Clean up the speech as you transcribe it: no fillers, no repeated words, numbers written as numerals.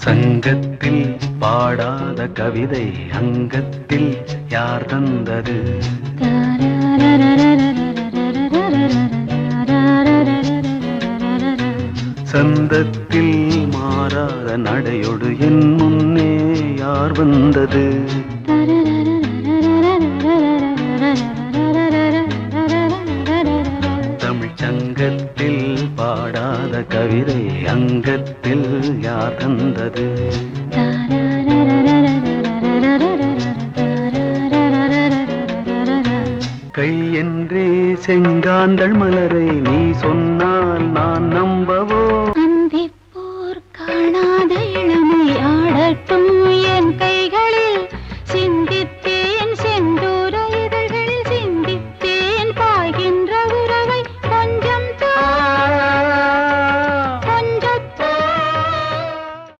சங்கத்தில் பாடாத கவிதை அங்கத்தில் யார் தந்தது? சந்தத்தில் மாறாத நடையொடு என் முன்னே யார் வந்தது? தமிழ் சங்கத்தில் பாடாத கவிதை அங்கத்தில் யார் தந்தது? கை என்றே செங்காந்தள் மலரை நீ சொன்னால் நான் நம்ப